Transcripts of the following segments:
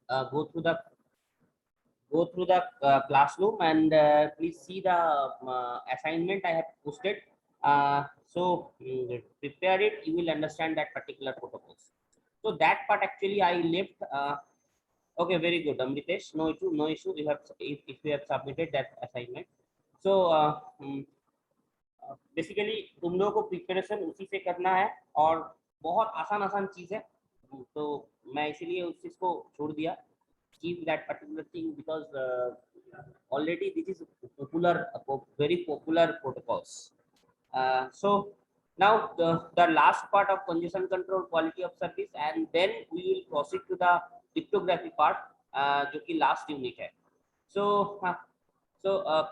go through the classroom and please see the assignment I have posted. Prepare it, you will understand that particular protocols. So that part actually I left. Okay, very good, Amritesh. No issue, no issue. You have, if you have submitted that assignment. So basically तुम लोगों को preparation उसी से करना है और बहुत आसान आसान चीज है, तो मैं इसीलिए उस चीज को छोड़ दिया, keep that particular thing because already this is popular, very popular protocols. So now the last part of congestion control, quality of service, and then we will proceed to the cryptography part, जो कि last unit है. So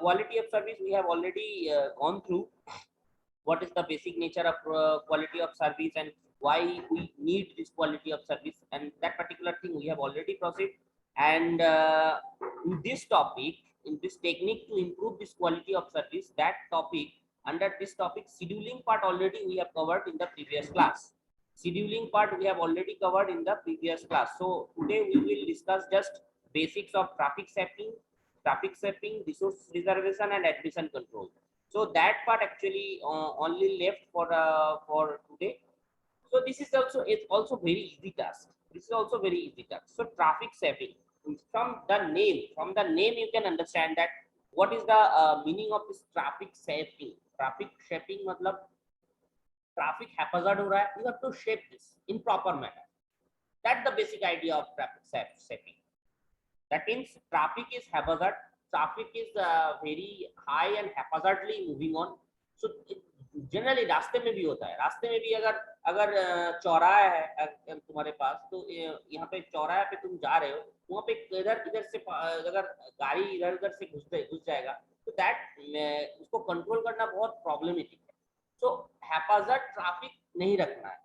quality of service we have already gone through. What is the basic nature of quality of service and why we need this quality of service, and that particular thing we have already proceeded. And in this topic, in this technique to improve this quality of service, that topic, under this topic, scheduling part already we have covered in the previous class. Scheduling part we have already covered in the previous class. So today we will discuss just basics of traffic shaping, resource reservation and admission control. So that part actually only left for today. So this is also very easy task. This is also very easy task. So traffic shaping, from the name you can understand that what is the meaning of this traffic shaping. Traffic shaping मतलब traffic haphazard हो रहा है, you have to shape this in proper manner. That's the basic idea of traffic shaping. That means traffic is haphazard, traffic is very high and haphazardly moving on. So generally रास्ते में भी होता है, रास्ते में भी अगर चौराहा है तुम्हारे पास, तो यहाँ पे चौराहे पे तुम जा रहे हो, वहाँ पे इधर से अगर गाड़ी इधर से घुस जाएगा, तो दैट उसको कंट्रोल करना बहुत प्रॉब्लमेटिक है. सो हैप्पीजर्ड ट्रैफिक नहीं रखना है.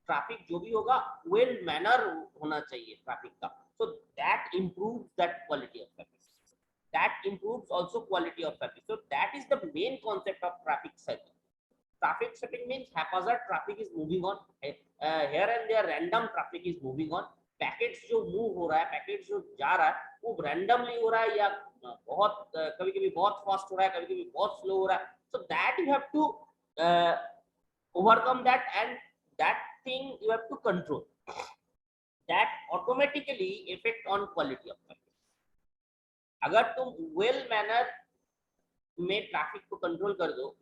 ट्रैफिक जो भी होगा वेल मैनर होना चाहिए ट्रैफिक का. So that improves that quality of service. That improves also quality of service. So that is the main concept of traffic shaping. Traffic shaping means haphazard traffic is moving on. Here and there random traffic is moving on. Packets जो move हो रहा है, packets जो जा रहा है, वो randomly हो रहा है या बहुत कभी-कभी बहुत फास्ट हो रहा है, कभी-कभी बहुत स्लो हो रहा है. So that you have to overcome that, and that thing you have to control. That automatically affect on quality of service. अगर तुम well manner में ट्रैफिक को कंट्रोल कर दो,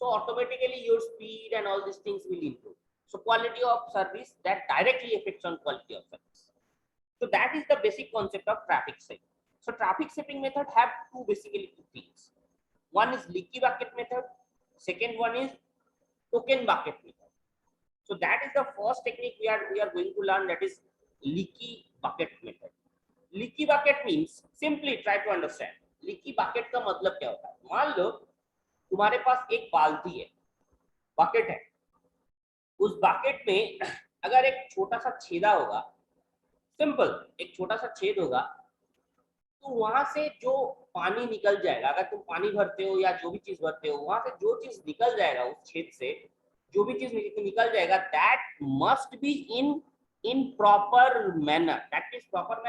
so automatically your speed and all these things will improve. So quality of service that directly affects on quality of service. So that is the basic concept of traffic shaping. So traffic shaping method have basically two things. One is leaky bucket method. Second one is token bucket method. So that is the first technique we are going to learn, that is leaky bucket method. Leaky bucket means, simply try to understand. Leaky bucket का मतलब क्या होता है? मान लो तुम्हारे पास एक बाल्टी है, बकेट है, उस बकेट में अगर एक छोटा सा छेदा होगा, सिंपल एक छोटा सा छेद होगा, तो वहां से जो पानी निकल जाएगा, अगर तुम पानी भरते हो या जो भी चीज भरते हो, वहां से जो चीज निकल जाएगा उस छेद से, जो भी चीज निकल जाएगा, that must be in proper manner. That is proper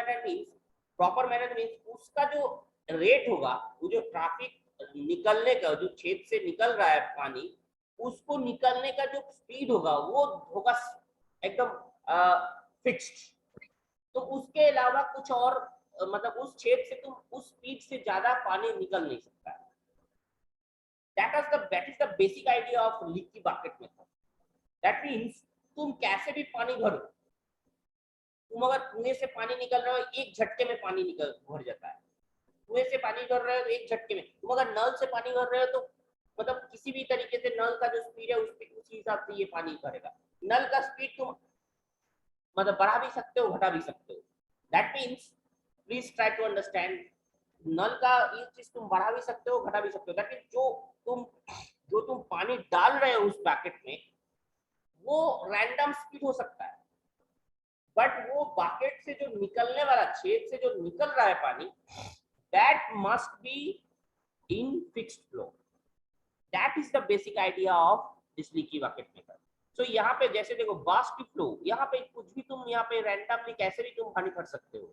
manner means उसका जो रेट होगा, वो जो ट्रैफिक निकलने का, जो छेद से निकल रहा है पानी, उसको निकलने का जो स्पीड होगा वो होगा एकदम फिक्स्ड. तो उसके अलावा कुछ और मतलब उस छेद से तुम उस स्पीड से ज्यादा पानी निकल नहीं सकता है. that is the basic idea of leaky bucket method. That means तुम कैसे भी पानी भरो, तुम अगर कुएं से पानी निकल रहे हो, एक झटके में पानी भर जाता है. कुएं से पानी भर रहे हो एक झटके में. तुम अगर नल से पानी भर रहे हो तो मतलब किसी भी तरीके से नल का जो स्पीड है उसी हिसाब से ये पानी भरेगा. नल का स्पीड तुम मतलब बढ़ा भी सकते हो, घटा भी सकते हो. That means please try to understand, null का ये चीज तुम बढ़ा भी सकते हो, घटा भी सकते हो. दैट मीन्स जो तुम पानी डाल रहे हो उस पैकेट में, वो रैंडम स्पीड हो सकता है, बट वो बकेट से जो निकलने वाला, छेद से जो निकल रहा है पानी, that must be in fixed flow. That is the basic idea of this leaky bucket method. So यहाँ पे जैसे देखो बाष्प फ्लो, यहाँ पे कुछ भी तुम यहाँ पे रैंडमली कैसे भी तुम पानी भर सकते हो.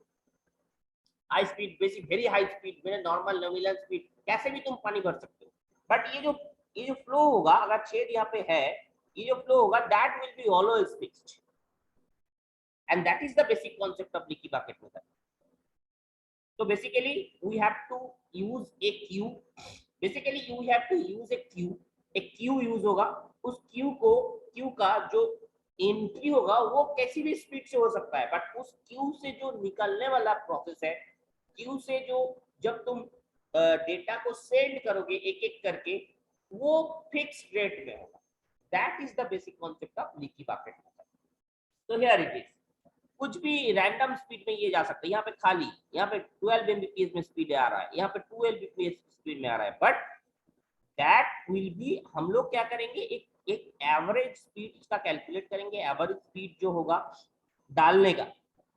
High speed, basic very high speed, मेरे नॉर्मल नॉमिनल स्पीड, कैसे भी तुम पानी भर सकते हो। बट ये जो फ्लो होगा, अगर छेद यहाँ पे है, ये जो फ्लो होगा that will be always fixed, and that is the basic concept of leaky bucket method. So basically we have to use a queue, basically you have to use a queue, एक Q use होगा, उस Q का जो entry होगा वो कैसी भी speed से हो सकता है, बट उस क्यू से जो निकलने वाला प्रोसेस है, क्यू से जो जब तुम डेटा को सेंड करोगे एक एक करके, वो फिक्स्ड रेट में होगा। That is the basic concept of leaky bucket method. तो हियर इट इज, कुछ भी रैंडम स्पीड में ये जा सकता है, यहाँ पे खाली, यहाँ पे 12 Mbps में स्पीड आ रहा है, यहाँ पे 12 Mbps स्पीड में आ रहा है, बट दैट विल बी, हम लोग क्या करेंगे, एक एवरेज स्पीड का कैलकुलेट करेंगे। एवरेज स्पीड जो होगा डालने का,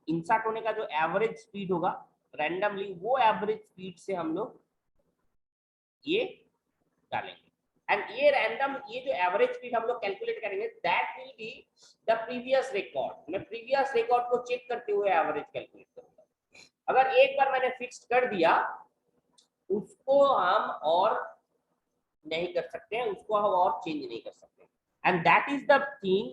इंसर्ट होने का जो एवरेज स्पीड होगा रैंडमली, वो एवरेज स्पीड से हम लोग ये डालेंगे, एंड ये रैंडम, ये जो एवरेज स्पीड हम लोग कैलकुलेट करेंगे that will be the previous record. मैं प्रीवियस रिकॉर्ड को चेक करते हुए एवरेज कैलकुलेट करूंगा। अगर एक बार मैंने फिक्स कर दिया, उसको हम और नहीं कर सकते हैं, उसको हम और चेंज नहीं कर सकते, and that is the thing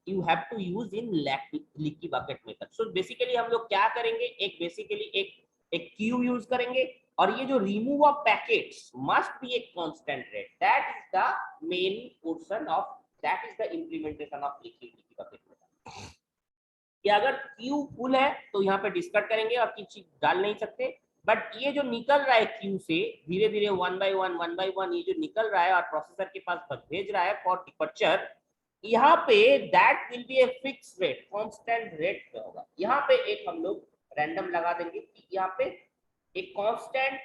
you have to use in leaky bucket method. So basically हम लोग क्या करेंगे, एक क्यू यूज करेंगे, और ये जो remove of packets must be एक constant rate, that is the main portion of, that is the implementation of leaky bucket method. कि अगर क्यू फुल है तो यहाँ पे डिस्कट करेंगे और किसी डाल नहीं सकते, बट ये जो निकल रहा है क्यू से धीरे धीरे वन बाय वन ये जो निकल रहा है और प्रोसेसर के पास भेज रहा है फॉर डिपर्चर, यहाँ पे that will be a fix rate, constant rate पे होगा। यहाँ पे एक हम लोग रैंडम लगा देंगे कि यहाँ पे एक कांस्टेंट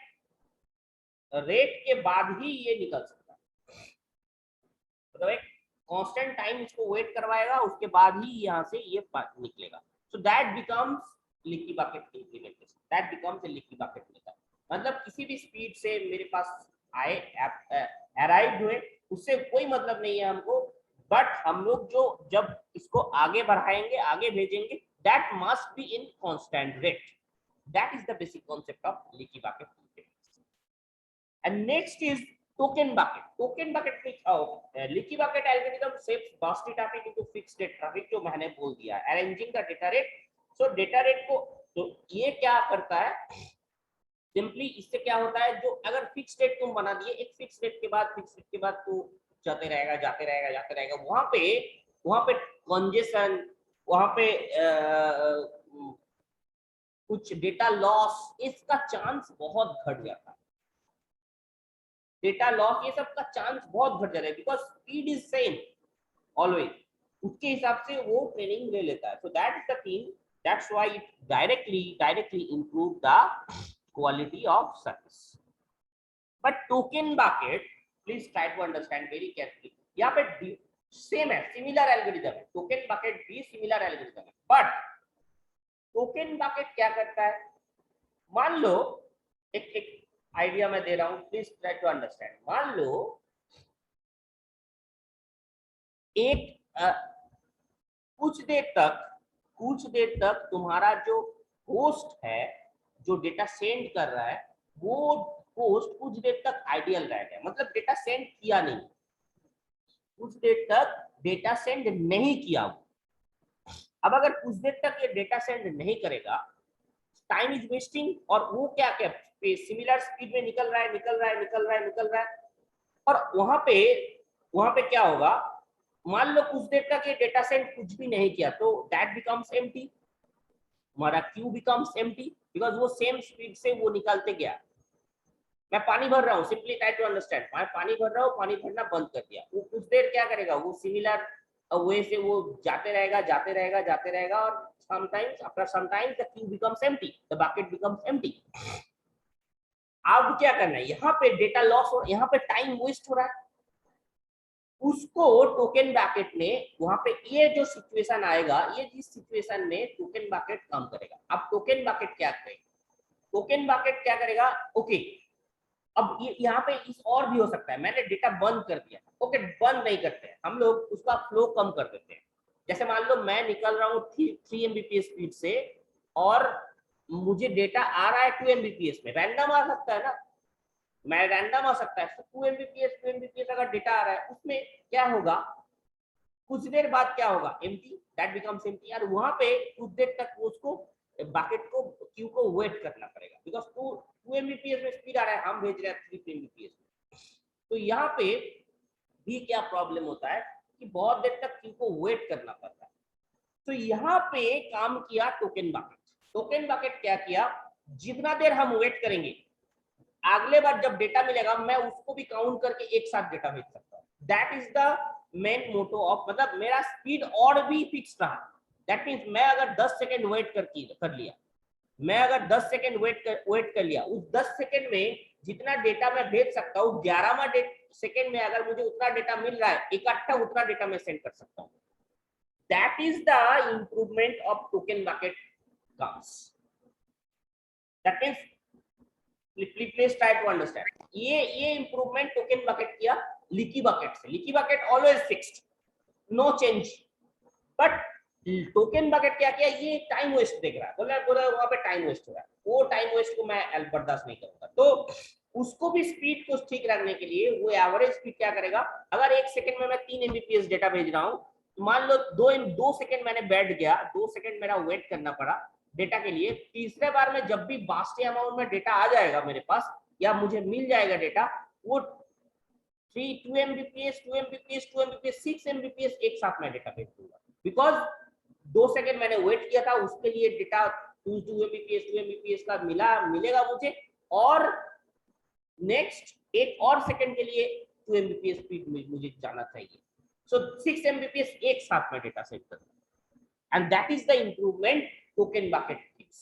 रेट के बाद ही ये निकल सकता है, मतलब एक कांस्टेंट टाइम इसको वेट करवाएगा, उसके बाद ही यहाँ से ये निकलेगा। So that becomes leaky bucket implementation, that becomes a leaky bucket method. मतलब किसी भी स्पीड से मेरे पास आए, अराइव हुए, उससे कोई मतलब नहीं है हमको, बट हम लोग जो जब इसको आगे बढ़ाएंगे, आगे भेजेंगे, that must be in constant rate. That is the basic concept of leaky bucket implementation. And next is token bucket. Token bucket leaky bucket algorithm saves busty traffic into fixed rate traffic, जो मैंने बोल दिया, arranging the data rate. So data rate को, तो ये क्या करता है, सिंपली इससे क्या होता है, जो अगर फिक्स रेट तुम बना दिए, एक फिक्स रेट के बाद तो जाते रहेगा, वहां पे कंजेशन, वहां पे कुछ डेटा लॉस, इसका चांस बहुत घट जाता है, डेटा लॉस ये सब का चांस बहुत घट जाता है, because speed is same always, उसके हिसाब से वो ट्रेनिंग ले लेता है। So that is the thing, that's why it directly improve the quality of service. But token bucket, please try to understand very carefully, यहाँ पे सेम है, सिमिलर एल्गोरिथम है, टोकन बकेट भी सिमिलर एल्गोरिथम है, but token bucket क्या करता है, मान लो एक आइडिया मैं दे रहा हूं, प्लीज ट्राई टू अंडरस्टैंड। मान लो कुछ देर तक तुम्हारा जो होस्ट है, जो डेटा सेंड कर रहा है, वो होस्ट कुछ देर तक आइडियल रह गया, मतलब डेटा सेंड किया नहीं, कुछ देर तक डेटा सेंड नहीं किया। अब अगर कुछ देर तक ये डेटा सेंड नहीं करेगा, टाइम इज वेस्टिंग, और वो क्या सिमिलर स्पीड में निकल रहा है, और वहां पे क्या होगा, मान लो कुछ देर तक ये डेटा सेंड कुछ भी नहीं किया, तो दैट बिकम्स एम्प्टी, हमारा क्यू बिकम्स एम्प्टी, बिकॉज वो सेम स्पीड से वो निकलते गया। मैं पानी भर रहा हूँ, सिंपली ट्राई टू अंडरस्टैंड, मैं पानी भर रहा हूँ, पानी भरना बंद कर दिया, वो कुछ देर क्या करेगा, वो सिमिलर वे से वो जाते रहेगा, और sometimes after some time the queue becomes empty, the bucket becomes empty. अब क्या करना है, यहाँ पे डेटा लॉस हो, यहाँ पे टाइम वेस्ट हो रहा है, उसको टोकन बकेट में, वहां पे ये जो सिचुएशन आएगा, ये जिस सिचुएशन में टोकन बकेट काम करेगा। अब टोकन बकेट क्या करेगा, ओके, अब ये यहाँ पे इस और भी हो सकता है, मैंने डेटा बंद कर दिया, ओके, बंद नहीं करते हैं हम लोग, उसका फ्लो कम कर देते हैं। जैसे मान लो मैं निकल रहा हूँ 3 Mbps स्पीड से, और मुझे डेटा आ रहा है 2 Mbps में, रैंडम आ सकता है ना, मैं रैंडम आ सकता है, तो 2 Mbps अगर डेटा आ रहा है उसमें क्या होगा, कुछ देर बाद क्या होगा, एम्प्टी, दैट बिकम्स एम्प्टी, और वहां पे कुछ देर तक उसको बकेट को क्यू को वेट करना पड़ेगा, बिकॉज 2 Mbps में स्पीड आ रहा है, हम भेज रहे हैं 3 Mbps में। तो यहाँ पे भी क्या प्रॉब्लम होता है कि बहुत देर तक क्यू को वेट करना पड़ता है। तो यहाँ पे काम किया टोकन बकेट। टोकन बकेट क्या किया, जितना देर हम वेट करेंगे, अगले बार जब डेटा मिलेगा मैं उसको भी काउंट करके एक साथ डेटा भेज सकता हूँ। That is the main motto of, मतलब मेरा स्पीड और भी फिक्स रहा। दैट मीन्स मैं अगर 10 सेकेंड वेट कर लिया, मैं अगर 10 सेकेंड वेट कर लिया, उस 10 सेकेंड में जितना डेटा मैं भेज सकता हूँ, 11वां सेकेंड में अगर मुझे उतना डेटा मिल रहा है, इकट्ठा उतना डेटा मैं सेंड कर सकता हूँ। That is the improvement of token bucket comes. That means please try to understand, ये इंप्रूवमेंट टोकन बकेट किया लीकी बकेट से। Leaky bucket always fixed, no change, but token bucket क्या किया, ये टाइम वेस्ट देख रहा है, बोला वहां पे टाइम वेस्ट हो रहा है, वो टाइम वेस्ट को मैं बर्दाश्त नहीं करूंगा। तो उसको भी स्पीड को ठीक रखने के लिए वो एवरेज स्पीड क्या करेगा, अगर 1 सेकंड में मैं 3 Mbps डेटा भेज रहा हूँ, मान लो 2 सेकंड मैंने बैठ गया, 2 सेकंड मेरा वेट करना पड़ा डेटा के लिए, तीसरे बार में जब भी वास्ट अमाउंट में डेटा आ जाएगा मेरे पास या मुझे मिल जाएगा डेटा, वो 2 Mbps 2 Mbps 2 Mbps 6 Mbps एक साथ मैं डेटा भेज दूंगा, बिकॉज 2 सेकंड मैंने वेट किया था, उसके लिए डेटा 2 Mbps का मिलेगा मुझे, और नेक्स्ट एक और सेकंड के लिए 2 Mbps स्पीड मुझे जाना चाहिए। सो 6 Mbps एक साथ में डेटा सेट करना, and that is the improvement token bucket gives.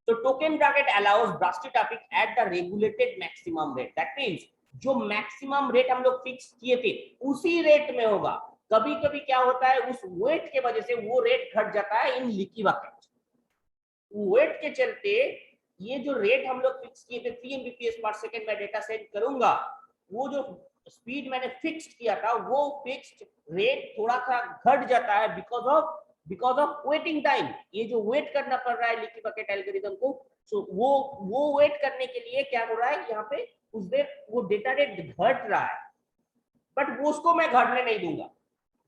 So token bucket allows burst traffic at the regulated maximum rate. That means जो मैक्सिमम रेट हम लोग फिक्स किए थे उसी रेट में होगा। कभी कभी क्या होता है, उस वेट के वजह से वो रेट घट जाता है इन लीकी बकेट। वेट के चलते ये जो रेट हम लोग फिक्स किए थे 3 Mbps पर सेकंड में डेटा सेंड करूंगा, वो जो स्पीड मैंने फिक्स किया था वो फिक्स्ड रेट थोड़ा सा घट जाता है बिकॉज ऑफ वेटिंग टाइम। ये जो वेट करना पड़ रहा है लीकी बकेट एल्गोरिथम को, सो वो वेट करने के लिए क्या हो रहा है, यहाँ पे उस देर वो डेटा रेट घट रहा है, बट वो उसको मैं घटने नहीं दूंगा।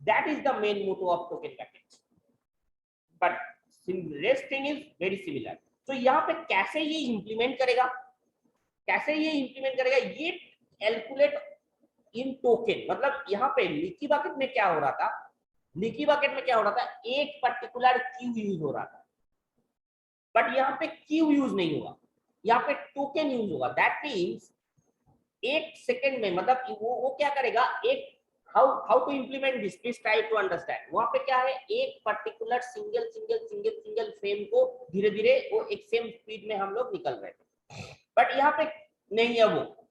That is the main motto of token package, but rest thing is very similar. तो यहाँ पे कैसे ये इंप्लीमेंट करेगा, ये कैलकुलेट इन टोकन, मतलब यहाँ पे लीकी बकेट में क्या हो रहा था, एक पर्टिकुलर क्यू यूज हो रहा था, बट यहाँ पे क्यू यूज नहीं होगा, यहाँ पे टोकन यूज होगा। दैट मीन्स एक सेकंड में, मतलब वो क्या करेगा, एक how to implement this, please try to understand. वहां पे क्या है, एक पर्टिकुलर सिंगल फ्रेम को धीरे धीरे वो एक सेम स्पीड में हम लोग निकल रहे थे, बट यहाँ पे नहीं है। वो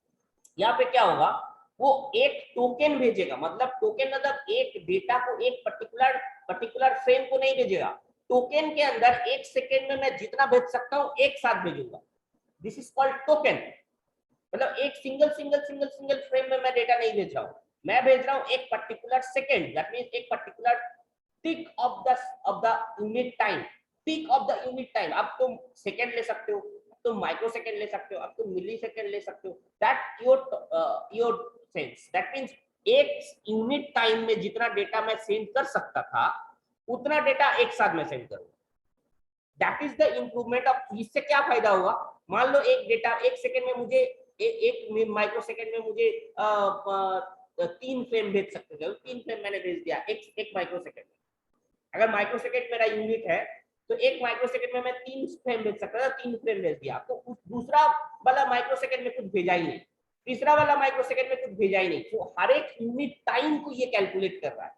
यहाँ पे क्या होगा, वो एक टोकन भेजेगा, मतलब टोकन मतलब एक डेटा को एक पर्टिकुलर फ्रेम को नहीं भेजेगा, टोकन के अंदर एक सेकेंड में मैं जितना भेज सकता हूँ एक साथ भेजूंगा। दिस इज कॉल्ड टोकन, मतलब एक सिंगल फ्रेम में मैं डेटा नहीं भेज रहा हूँ, मैं भेज रहा हूँ एक पर्टिकुलर सेकेंड, दैट मींस एक particular tick of the unit time. Tick of the unit time, अब तुम सेकेंड ले सकते हो, तुम माइक्रो सेकेंड ले सकते हो, अब तुम मिली सेकेंड ले सकते हो, that your sense. That means एक यूनिट टाइम में जितना डेटा मैं सेंड कर सकता था उतना डेटा एक साथ में सेंड करूंगा। That is the improvement of. इससे क्या फायदा होगा, मान लो एक डेटा एक सेकेंड में मुझे एक माइक्रो सेकेंड में मुझे 3 फ्रेम भेज सकते थे, 3 फ्रेम मैंने भेज दिया एक माइक्रो सेकेंड में। अगर माइक्रो सेकेंड मेरा यूनिट है तो एक माइक्रो सेकेंड में मैं 3 फ्रेम भेज सकता था, 3 फ्रेम भेज दिया, तो उस दूसरा वाला माइक्रो सेकेंड में कुछ भेजा ही नहीं, तीसरा वाला माइक्रो सेकेंड में कुछ भेजा ही नहीं। तो हर एक यूनिट टाइम को ये कैलकुलेट कर रहा है।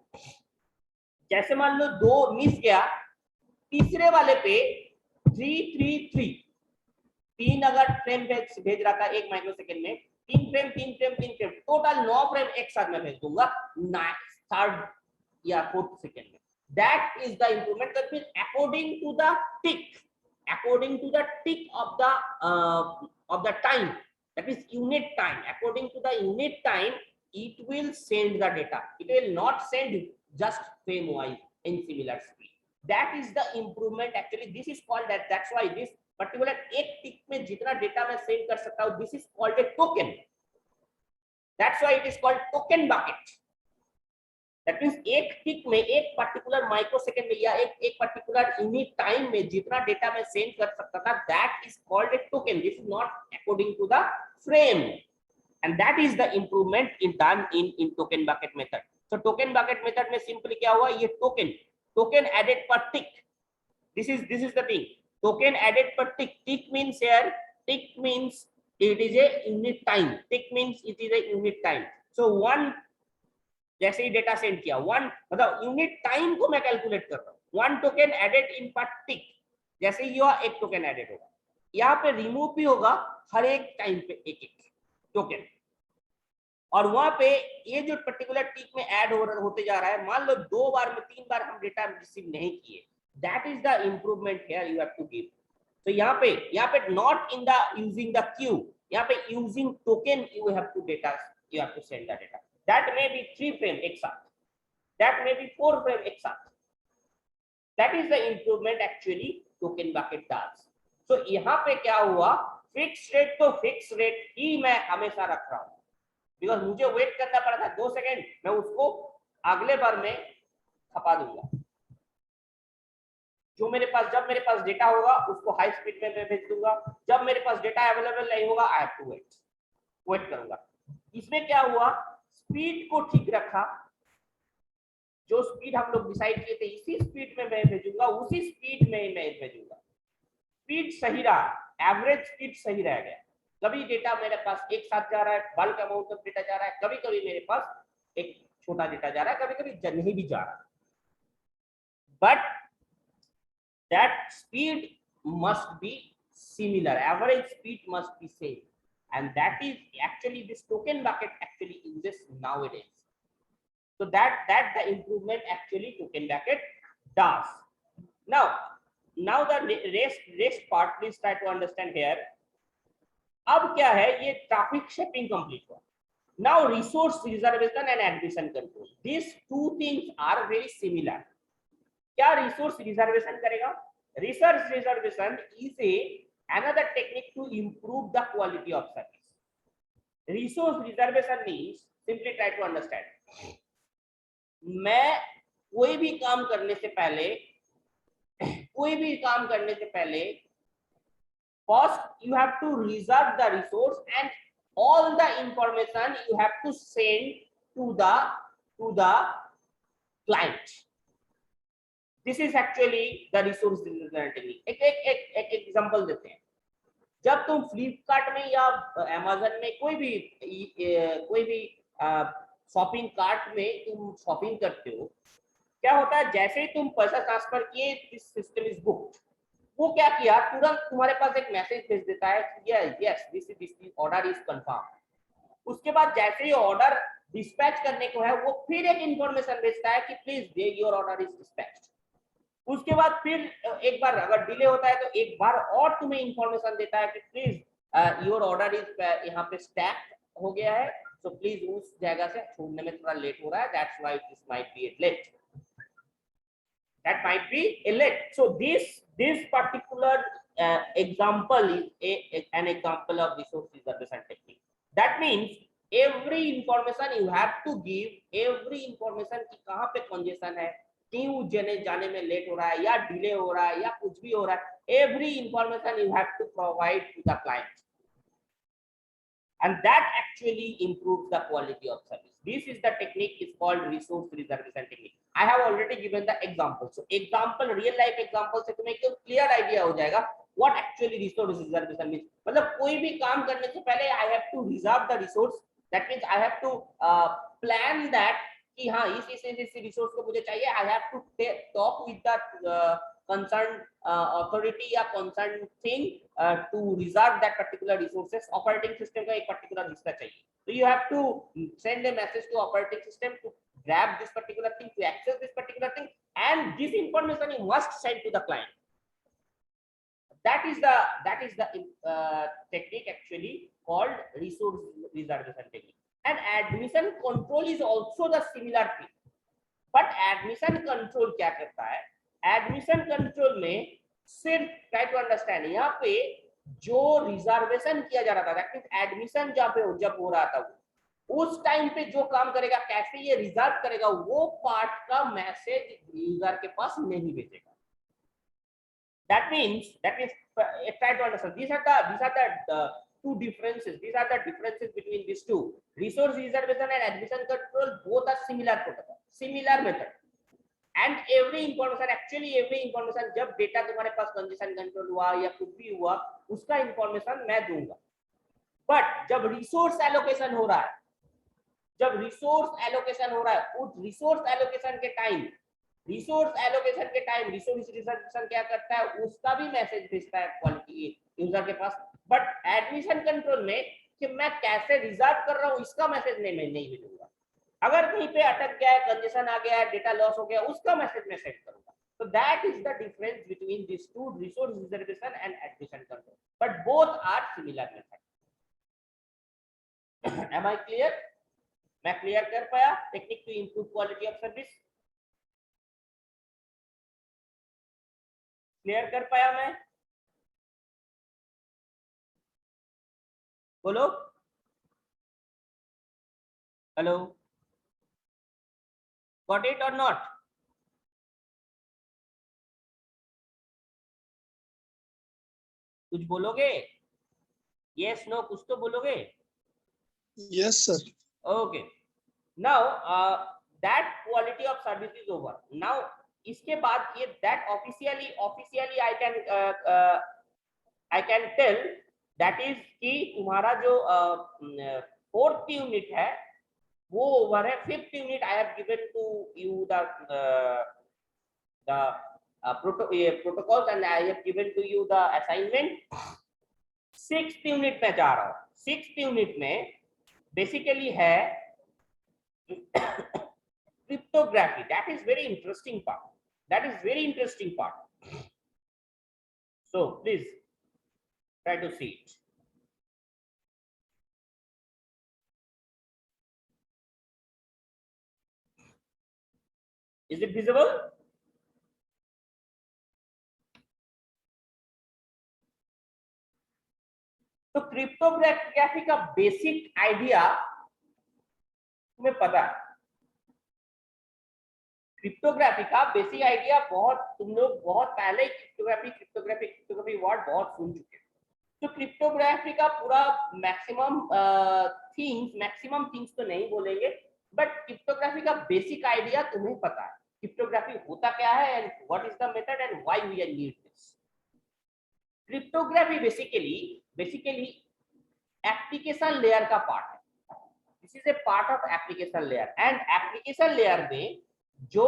जैसे मान लो 2 मिस गया, तीसरे वाले पे 3 अगर फ्रेम भेज रहा था एक माइक्रो सेकेंड में, 3 फ्रेम टोटल 9 फ्रेम एक साथ में भेज दूंगा थर्ड या फोर्थ सेकेंड में। That is the improvement. That means according to the tick of the time, that is unit time, according to the unit time it will send the data, it will not send just frame wise in similar speed. That is the improvement actually. This is called that. That's why this particular एक tick में जितना data मैं send कर सकता हूँ, this is called a token. That's why it is called token bucket. That means एक टिक में, एक पर्टिकुलर माइक्रोसेकंड में या एक पर्टिकुलर यूनिट टाइम में जितना डेटा मैं सेंड कर सकता था, that is called a token. This is not according to the frame, and that is the improvement done in token bucket method. So token bucket method में simply क्या हुआ, ये token added per tick. This is the thing. Token added per tick. Tick means here, tick means it is a unit time. Tick means it is a unit time. So one, जैसे ही data send किया, one मतलब unit time को मैं calculate कर रहा हूँ. One token added in पर टिक. जैसे ही हुआ एक टोकन एडेड होगा. यहाँ पे रिमूव भी होगा हर एक टाइम पे एक एक टोकन. और वहां पे ये जो पर्टिकुलर टिक में ऐड होते जा रहा है, मान लो 2 बार में 3 बार हम डेटा रिसीव नहीं किए, that is the improvement here you have to give. तो यहाँ पे not in the using the queue, यहाँ पे using token you have to send the data. That may be 3 frame एक साथ, that may be 4 frame एक साथ. That is the improvement actually token bucket does. So यहाँ पे क्या हुआ, फिक्स रेट तो फिक्स रेट ही मैं हमेशा रख रहा हूँ, बिकॉज मुझे वेट करना पड़ा था 2 सेकेंड, मैं उसको अगले बार में खपा दूंगा. जो जब मेरे पास डेटा होगा उसको हाई स्पीड में मैं भेज दूंगा. जब मेरे पास डेटा अवेलेबल नहीं होगा, आई हैव टू वेट करूंगा. इसमें क्या हुआ, स्पीड को ठीक रखा. जो स्पीड हम लोग डिसाइड किए थे, इसी स्पीड में मैं भेजूंगा, उसी स्पीड में मैं भेजूंगा. स्पीड सही रहा, एवरेज स्पीड सही रह गया. कभी डेटा मेरे पास एक साथ जा रहा है, बल्क अमाउंट ऑफ डेटा जा रहा है, कभी कभी मेरे पास एक छोटा डेटा जा रहा है, कभी कभी नहीं भी जा रहा. But that speed must be similar, average speed must be same. And that is actually this token bucket actually uses nowadays. So that the improvement actually token bucket does. Now the rest part, please try to understand here. अब क्या है, ये traffic shaping complete हुआ. Now resource reservation and admission control, these two things are very similar. क्या resource reservation करेगा? Resource reservation is another technique to improve the quality of service. Resource reservation means, simply try to understand. मैं कोई भी काम करने से पहले first you have to reserve the resource and all the information you have to send to the client. This is actually the resource reservation technique. एक example देते हैं. जब तुम फ्लिपकार्ट में या अमेज़न में कोई भी शॉपिंग कार्ट में तुम शॉपिंग करते हो, क्या होता है, जैसे ही तुम पैसा ट्रांसफर किए, दिस सिस्टम इज बुक्ड. वो क्या किया, तुरंत तुम्हारे पास एक मैसेज भेज देता है, yes this order is confirm. उसके बाद जैसे ही ऑर्डर डिस्पैच करने को है, वो फिर एक इंफॉर्मेशन भेजता है कि please your order is dispatched. उसके बाद फिर एक बार अगर डिले होता है तो एक बार और तुम्हें इंफॉर्मेशन देता है कि प्लीज योर ऑर्डर इज यहाँ पे स्टैक हो गया है, सो प्लीज उस जगह से छोड़ने में थोड़ा लेट हो रहा है, that's why this might be late. That might be a late. So this particular example is an example of resource reservation technique. That means every information you have to give, every information कि कहाँ पे congestion है, क्यों जाने में late हो रहा है या डिले हो रहा है या कुछ भी हो रहा है, every information you have to provide to the client, and that actually improves the quality of service. This is the technique is called resource reservation technique. I have already given the example. So example, real life example से तुम्हें एक clear idea हो जाएगा what actually resource reservation means. मतलब कोई भी काम करने से पहले I have to reserve the resource. That means I have to plan that कि हाँ इस रिसोर्स को मुझे चाहिए. I have to talk with the concerned authority या concerned thing to reserve that particular resources. Operating system का एक particular हिस्सा चाहिए, so you have to send a message to operating system to grab this particular thing, to access this particular thing, and this information you must send to the client. That is the technique actually called resource reservation technique. And admission control is also the similar thing. But admission control क्या करता है? Admission control में सिर्फ try to understand, यहाँ पे जो reservation किया जा रहा था, दैट मींस एडमिशन जब हो रहा था उस टाइम पे जो काम करेगा, कैसे ये रिजर्व करेगा, वो पार्ट का मैसेज यूजर के पास नहीं भेजेगा. That means try to understand. These are the two differences. These are the differences between these two. Resource reservation and admission control both are similar protocol, similar method. And every information जब data तुम्हारे पास congestion control हुआ या कुछ भी हुआ, उसका information मैं दूंगा. बट जब रिसोर्स एलोकेशन हो रहा है, उस रिसोर्स एलोकेशन के टाइम रिसोर्स रिजर्वेशन क्या करता है, उसका भी मैसेज भेजता है क्वालिटी यूजर के पास. बट एडमिशन कंट्रोल में कि मैं कैसे रिजर्व कर रहा हूँ, इसका मैसेज मैं नहीं भेजूंगा. अगर कहीं पे अटक गया है, कंजेशन आ गया है, डेटा लॉस हो गया, उसका मैसेज मैं सेंड करूंगा. So that is the difference between these two, resource reservation and admission control. But both are similar method. Am I clear? मैं क्लियर कर पाया? Technique to improve quality of service clear कर पाया मैं? बोलो. Hello, got it और not? कुछ बोलोगे? यस नो कुछ तो बोलोगे? Yes sir. Okay, now that quality of service is over. Now इसके बाद ये that officially I can tell that is कि तुम्हारा जो 4th यूनिट है वो ओवर है. 5th unit I have given to you the protocols and I have given to you the assignment. 6th unit में जा रहा हूँ. 6th यूनिट में बेसिकली है cryptography. That is very interesting part. So please try to see it. Is it visible? तो cryptography का basic idea तुम्हें पता है. क्रिप्टोग्राफी का बेसिक आइडिया तुम लोग बहुत पहले क्रिप्टोग्राफी वर्ड बहुत सुन चुके हैं. तो क्रिप्टोग्राफी का पूरा मैक्सिमम थिंग्स तो नहीं बोलेंगे, बट क्रिप्टोग्राफी का बेसिक आइडिया तुम्हें पता है. क्रिप्टोग्राफी होता क्या है and what is the method and why we are need this. Cryptography basically application layer का पार्ट है. This is a part of application layer. And application layer में जो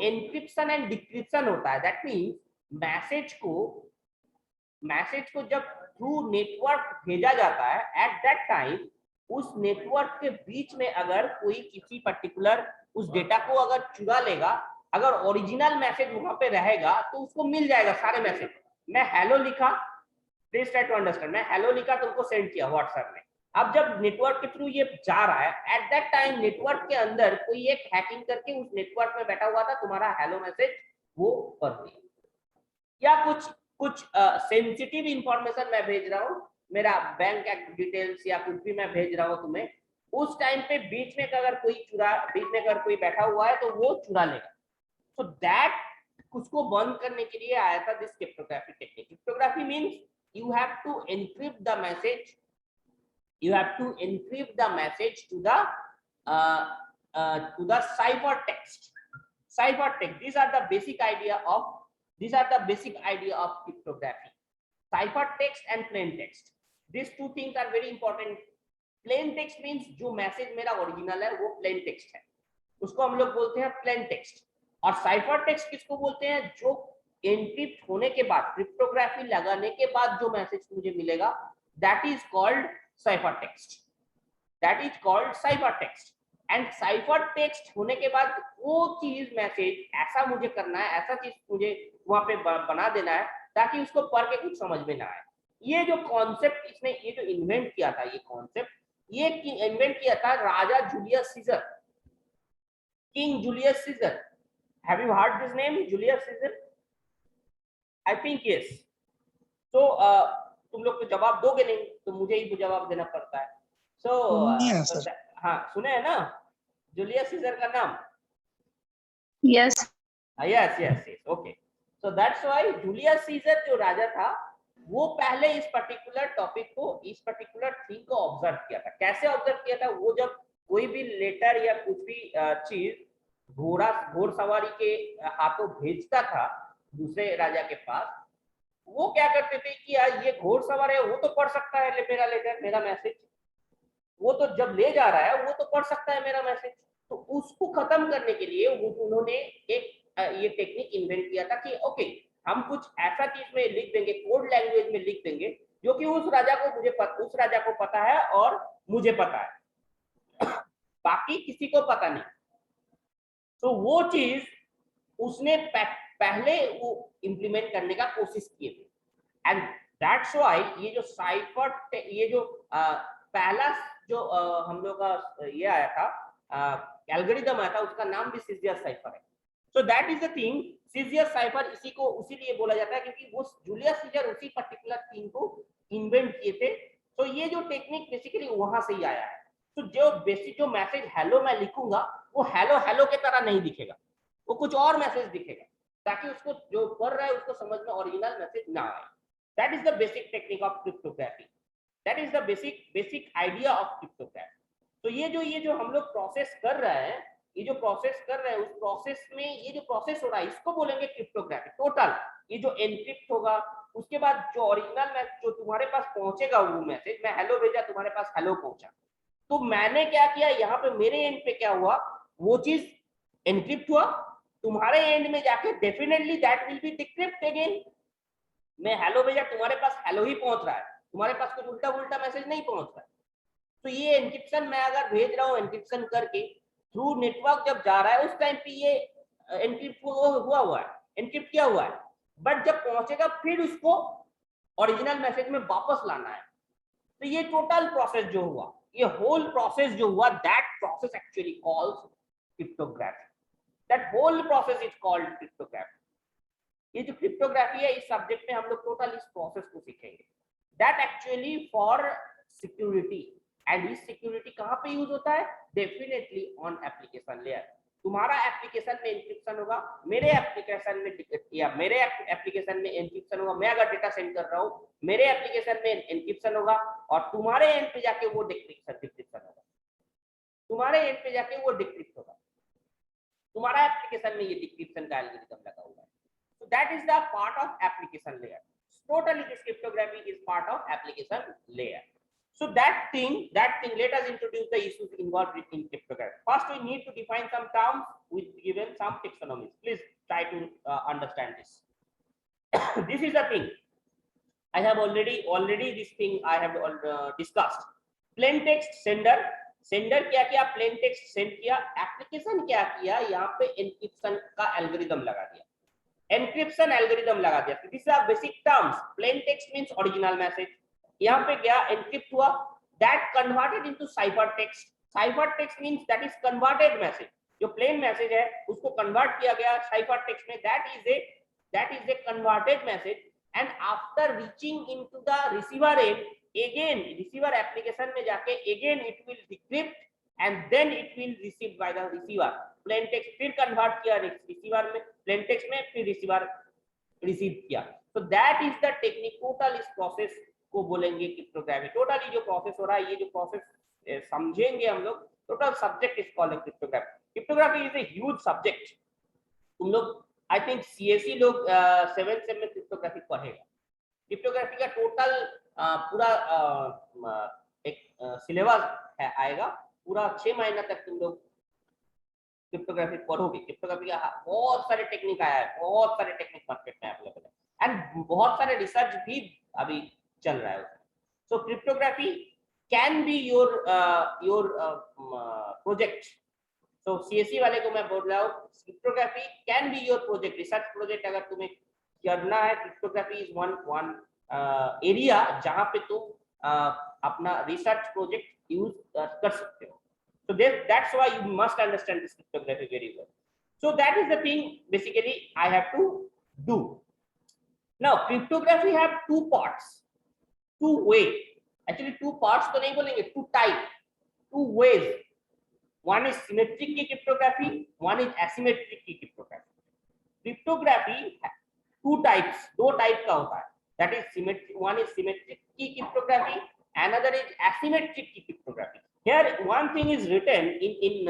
एन्क्रिप्शन एंड डिक्रिप्शन होता है, दैट मीन्स मैसेज को जब through network भेजा जाता है, एट दैट टाइम उस नेटवर्क के बीच में अगर कोई किसी पर्टिकुलर उस डेटा को अगर चुरा लेगा, अगर ओरिजिनल मैसेज वहां पे रहेगा तो उसको मिल जाएगा सारे मैसेज. मैं हेलो लिखा, प्लीज ट्राई टू अंडरस्टैंड, मैं हेलो लिखा तुमको सेंड किया व्हाट्सएप में. अब जब नेटवर्क के थ्रू ये जा रहा है, एट दैट टाइम नेटवर्क के अंदर कोई एक हैकिंग करके उस नेटवर्क में बैठा हुआ था, तुम्हारा हेलो मैसेज वो पढ़ लिया. या कुछ सेंसिटिव इंफॉर्मेशन मैं भेज रहा हूँ, मेरा बैंक डिटेल्स या कुछ भी मैं भेज रहा हूँ तुम्हें, उस टाइम पे बीच में अगर कोई बैठा हुआ है तो वो चुरा लेगा. सो दैट उसको बंद करने के लिए आया था this cryptography technique. Cryptography means you have to encrypt the message to the ciphertext. These are the basic idea of cryptography. Ciphertext and plain text, these two things are very important. Plain text means जो message मेरा original है वो plain text है, उसको हम लोग बोलते हैं प्लेन टेक्स्ट. और साइफर टेक्स्ट किसको बोलते हैं, जो एन्क्रिप्ट होने के बाद, क्रिप्टोग्राफी लगाने के बाद जो मैसेज मुझे मिलेगा, that is called cipher text. And cipher text होने के बाद वो चीज मैसेज ऐसा मुझे करना है, ऐसा चीज मुझे वहां पे बना देना है ताकि उसको पढ़ के कुछ समझ में ना आए. ये जो कॉन्सेप्ट इसने ये जो इन्वेंट किया था, ये इन्वेंट किया था राजा Julius Caesar, king Julius Caesar. Have you heard this name, Julius Caesar? I think yes. So तुम लोग तो जवाब दोगे नहीं, तो मुझे ही जवाब देना पड़ता है. So Yeah, sir. हाँ, सुने हैं ना जूलियस सीजर का नाम? Yes. yes, yes, yes. Okay. So that's why Julius Caesar जो राजा था, वो पहले इस पर्टिकुलर टॉपिक को, इस पर्टिकुलर थिंग को ऑब्जर्व किया था. कैसे ऑब्जर्व किया था? वो जब कोई भी लेटर या कुछ भी चीज घोड़सवारी के हाथों भेजता था दूसरे राजा के पास, वो क्या करते थे कि यार ये घोड़सवार है, वो तो पढ़ सकता है मेरा लेटर, मेरा मैसेज. वो तो जब ले जा रहा है वो तो पढ़ सकता है मेरा मैसेज. तो उसको खत्म करने के लिए उन्होंने एक ये टेक्निक इन्वेंट किया था कि ओके, हम कुछ ऐसा चीज में लिख देंगे, कोड लैंग्वेज में लिख देंगे, जो कि उस राजा को पता है और मुझे पता है, बाकी किसी को पता नहीं. तो वो चीज उसने पहले वो इम्प्लीमेंट करने का कोशिश किए थे. एंड दैट्स व्हाई ये जो साइफर, ये जो पहला जो हम लोग का ये आया था, एल्गोरिथम आया था, उसका नाम भी सिजियस साइफर है. So that is the thing. Caesius cipher इसी को उसीलिए बोला जाता है क्योंकि वो जूलियस सीजर उसी पर्टिकुलर थिंग को इन्वेंट किए थे. तो ये जो टेक्निक बेसिकली वहां से ही आया है. तो जो बेसिक जो मैसेज हेलो मैं लिखूंगा, वो हेलो हेलो के तरह नहीं दिखेगा, वो कुछ और मैसेज दिखेगा, ताकि उसको जो पढ़ रहा है उसको समझ में ओरिजिनल मैसेज ना आए. That is the basic technique of cryptography. That is the basic idea of cryptography. तो ये जो हम लोग प्रोसेस कर रहे हैं, ये जो प्रोसेस कर रहे हैं, उस प्रोसेस में ये जो प्रोसेस हो रहा है, इसको बोलेंगे क्रिप्टोग्राफी. टोटल ये जो एनक्रिप्ट होगा, उसके बाद जो ओरिजिनल मैसेज जो तुम्हारे पास पहुंचेगा, वो मैसेज मैं हेलो भेजा, तुम्हारे पास हेलो पहुंचा, तो मैंने क्या किया, यहाँ पे मेरे एंड पे क्या हुआ, वो चीज एनक्रिप्ट हुआ, तुम्हारे एंड में जाके definitely that will be decrypt again. मैं हेलो भेजा, तुम्हारे पास हेलो ही पहुंच रहा है, तुम्हारे पास कुछ उल्टा उल्टा मैसेज नहीं पहुंच रहा है. तो ये एनक्रिप्शन मैं अगर भेज रहा हूँ, एनक्रिप्शन करके थ्रू नेटवर्क जब जा रहा है, उस टाइम पे ये एनक्रिप्ट हुआ है, एनक्रिप्ट किया हुआ है. बट जब पहुंचेगा फिर उसको ओरिजिनल मैसेज में वापस लाना है. तो ये टोटल प्रोसेस जो हुआ, ये होल प्रोसेस जो हुआ, that process actually called cryptography. That whole process is called cryptography. ये जो क्रिप्टोग्राफी है, इस सब्जेक्ट में हम लोग टोटल इस प्रोसेस को सीखेंगे. That actually for security. And इस सिक्योरिटी कहाँ पे यूज होता है? Definitely on application layer. तुम्हारा एप्लीकेशन में एन्क्रिप्शन होगा, मेरे एप्लीकेशन में एन्क्रिप्शन होगा. मैं अगर डेटा सेंड कर रहा हूँ, मेरे एप्लीकेशन में एन्क्रिप्शन होगा, और तुम्हारे एंड पे जाके वो डिक्रिप्शन होगा. तुम्हारे एंड पे जाके वो डिक्रिप्ट होगा. तुम्हारा एप्लीकेशन में ये डिक्रिप्शन का एल्गोरिथम लगा हुआ है. So that is the part of application layer. Totally, this cryptography is part of application layer. So that thing, let us introduce the issues involved in cryptography. First, we need to define some terms with given some taxonomies. Please try to understand this. This is the thing. I have already this thing I have discussed. Plain text sender. Sender क्या किया? Plain text send किया. Application क्या किया? यहाँ पे encryption का algorithm लगा दिया, एन्क्रिप्शन एल्गोरिथम लगा दिया. This are basic terms. Plain text means original message. यहाँ पे गया, एन्क्रिप्ट हुआ, that converted into cipher text. Cipher text means that is converted message. जो प्लेन मैसेज है उसको कन्वर्ट किया गया साइफर टेक्स्ट में. That is a converted message. And after reaching into the receiver end, again receiver application में जाके again it will decrypt and then it will received by the receiver. plain text फिर convert किया receiver में, plain text में, फिर receiver receive किया. so that is the technique. total इस process को बोलेंगे क्रिप्टोग्राफी. टोटली जो प्रोसेस हो रहा है, ये जो प्रोसेस समझेंगे हम लोग, total subject is called cryptography. Cryptography is a huge subject. तुम लोग आई थिंक सीएसई लोग 7th सेम में क्रिप्टोग्राफी पढ़ेगा. क्रिप्टोग्राफी का टोटल पूरा एक सिलेबस है, आएगा पूरा 6 महीना तक तुम लोग क्रिप्टोग्राफी पढ़ोगे. क्रिप्टोग्राफी का बहुत सारे टेक्निक आया है, बहुत सारे टेक्निक मार्केट में अवेलेबल है, एंड बहुत सारे रिसर्च भी अभी चल रहा है. So cryptography can be your project. So CSE वाले को मैं बोल रहा हूँ, cryptography can be your project, research project. अगर तुम्हें करना है, क्रिप्टोग्राफी इज वन एरिया जहां पे तुम अपना रिसर्च प्रोजेक्ट यूज कर सकते हो. So that's why you must understand this cryptography very well. So that is the thing basically I have to do. Now cryptography have two parts, two way, actually two parts तो नहीं बोलेंगे, two type, two ways. One is symmetric key cryptography, one is asymmetric key cryptography. Cryptography two types, दो type का होता है, that is symmetric, one is symmetric key cryptography, another is asymmetric key cryptography. Here one thing is written in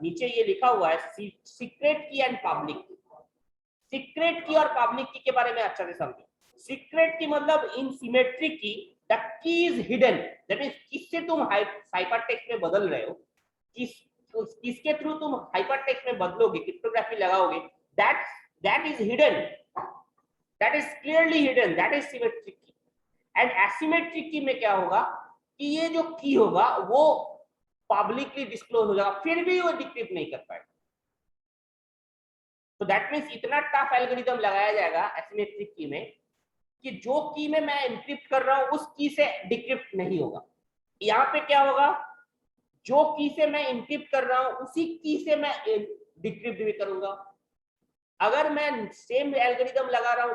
नीचे ये लिखा हुआ है secret key and public key. Secret key और public key के बारे में अच्छा से समझो. Secret key मतलब in symmetric key the key is hidden, that is किससे तुम hypertext में बदल रहे हो, किसके थ्रू तुम hypertext में बदलोगे, क्रिप्टोग्राफी लगाओगे, that is hidden, that is clearly hidden, that is symmetric key. And asymmetric key में क्या होगा कि ये जो की होगा वो पब्लिकली डिस्क्लोज हो जाएगा, फिर भी वो डिक्रिप्ट नहीं कर पाएगा. तो दैट मींस इतना टफ एल्गोरिथम लगाया जाएगा एसिमेट्रिक की में कि जो की में मैं एनक्रिप्ट कर रहा हूं उस की से डिक्रिप्ट नहीं होगा. यहाँ पे क्या होगा, जो की से मैं एनक्रिप्ट कर रहा हूं उसी की से मैं डिक्रिप्ट भी करूंगा. अगर मैं सेम एल्गोरिथम लगा रहा हूं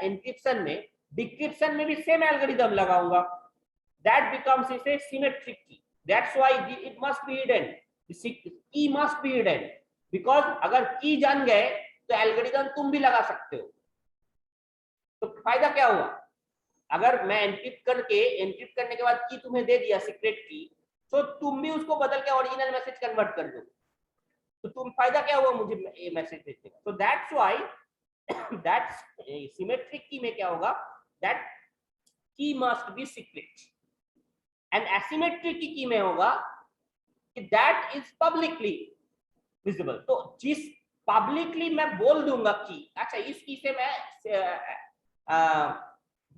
एनक्रिप्शन में, डिक्रिप्शन में भी सेम एल्गोरिथम लगाऊंगा, that becomes a symmetric key. That's why it must be hidden. The key must be hidden because अगर की जान गए तो एल्गोरिथम तुम भी लगा सकते हो. तो फायदा क्या हुआ, अगर मैं एनक्रिप्ट करने के बाद की तुम्हें दे दिया सीक्रेट की, तो तुम भी उसको बदल के ओरिजिनल मैसेज कन्वर्ट कर दो, तो तुम फायदा क्या हुआ मुझे ये मैसेज देने का. तो दैट्स व्हाई दैट्स सिमेट्रिक की में क्या होगा, दैट की must be secret. And asymmetric की में होगा कि दैट इज पब्लिकली विजिबल. तो जिस पब्लिकली मैं बोल दूंगा कि अच्छा इस की से मैं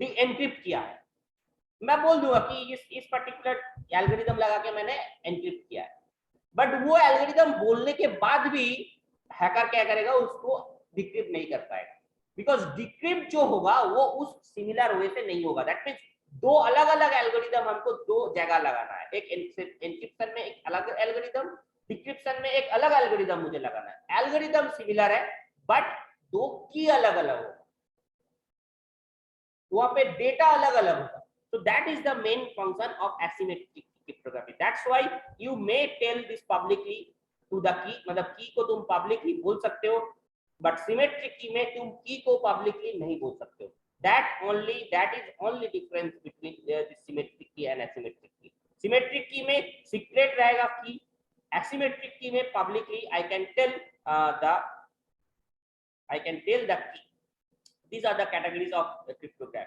एनक्रिप्ट किया है, मैं बोल दूंगा कि इस पर्टिकुलर एल्गोरिथम लगा के मैंने एनक्रिप्ट किया है, बट वो एल्गोरिथम बोलने के बाद भी हैकर क्या करेगा, उसको डिक्रिप्ट नहीं कर पाएगा, बिकॉज डिक्रिप्ट जो होगा वो उस सिमिलर वे से नहीं होगा. दैट मींस दो अलग अलग एल्गोरिथम हमको दो जगह लगाना है, एक एनक्रिप्शन में एक अलग एल्गोरिथम, डिक्रिप्शन में एक अलग एल्गोरिथम मुझे लगाना है. एल्गोरिथम सिमिलर है बट दो की अलग अलग होगा, वहां पे डेटा अलग अलग होगा. So that is the main function of asymmetric cryptography. That's why you may tell this publicly to the key, मतलब की को तुम publicly बोल सकते हो, but symmetric key में तुम की को publicly नहीं बोल सकते हो. That is only difference between the symmetric key and asymmetric key. Symmetric key में secret रहेगा key, asymmetric key में publicly I can tell the key. These are the categories of cryptography.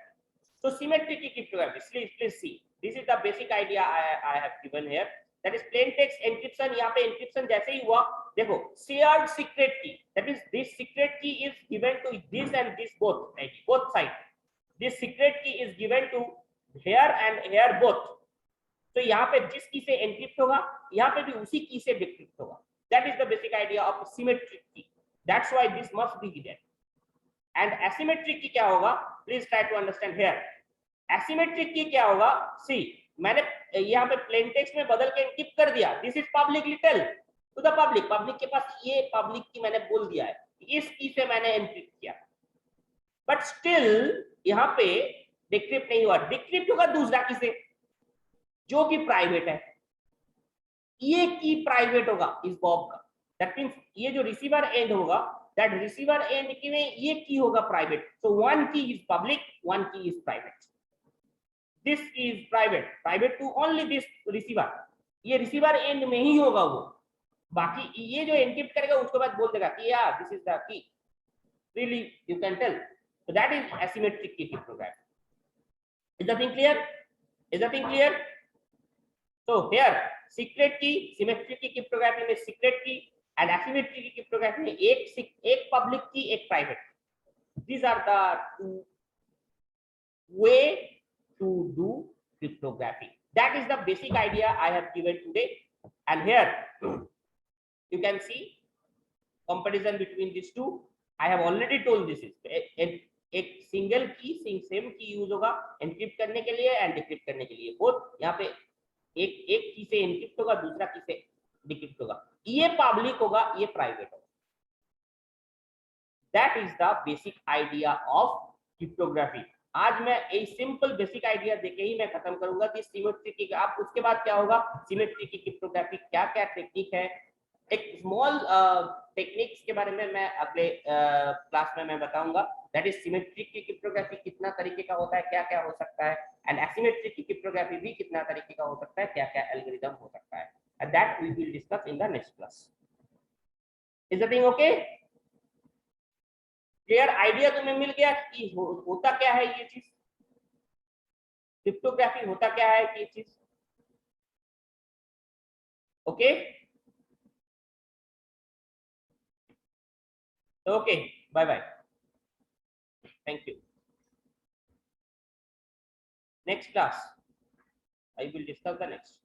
So symmetric key cryptography, please see. This is the basic idea I have given here. That is plain text encryption. यहाँ पे encryption जैसे ही हुआ, देखो shared secret key. That is this secret key is given to this and this both sides. This secret key is given to here and here both. तो यहाँ पे जिस की से encrypt होगा, यहाँ पे भी उसी की से decrypt होगा. That is the basic idea of symmetric key. That's why this must be hidden. And asymmetric key क्या होगा? Please try to understand here. Asymmetric key क्या होगा? See, मैंने यहाँ पे plain text में बदल के encrypt कर दिया. This is publicly tell to the public. Public के पास ये public की मैंने बोल दिया है. इस की से मैंने encrypt किया. But still यहाँ पे decrypt नहीं हुआ. Decrypt होगा दूसरा की से, जो कि private है. ये की private होगा इस बॉब का. That means ये जो receiver end होगा, that receiver end की में ये की होगा private. So one key is public, one key is private. This is private to only this receiver. ये receiver end में ही होगा वो. बाकी ये जो encrypt करेगा उसके बाद बोल देगा कि yeah, this is the key. Really, you can tell. So that is asymmetric key cryptography. Is the thing clear? Is the thing clear? So here secret key, symmetric key cryptography में secret key and asymmetric key cryptography में एक public key, एक private. These are the two way to do cryptography. That is the basic idea I have given today. And here you can see comparison between these two. I have already told this is एक single key, same key use होगा encrypt करने के लिए and decrypt करने के लिए. both यहाँ पे एक की से encrypt होगा, दूसरा की से decrypt होगा. ये public होगा, ये private होगा. That is the basic idea of cryptography. आज मैं एक सिंपल बेसिक आइडिया देके ही मैं खत्म करूंगा कि सिमेट्री की, आप उसके बाद क्या होगा, सिमेट्री की क्रिप्टोग्राफी क्या क्या टेक्निक है, एक स्मॉल टेक्निक्स के बारे में मैं अगले क्लास में मैं बताऊंगा। दैट इज सिमेट्रिक की क्रिप्टोग्राफी कितना तरीके का होता है, क्या क्या हो सकता है, एंड एसिमेट्रिक की क्रिप्टोग्राफी भी कितना तरीके का हो सकता है, क्या क्या एल्गोरिथम हो सकता है, and that we will discuss in the next class. Is the thing okay? Clear idea तुम्हें मिल गया कि होता क्या है ये चीज, क्रिप्टोग्राफी होता क्या है ये चीज? Okay okay, bye bye, thank you. Next class I will discuss the next.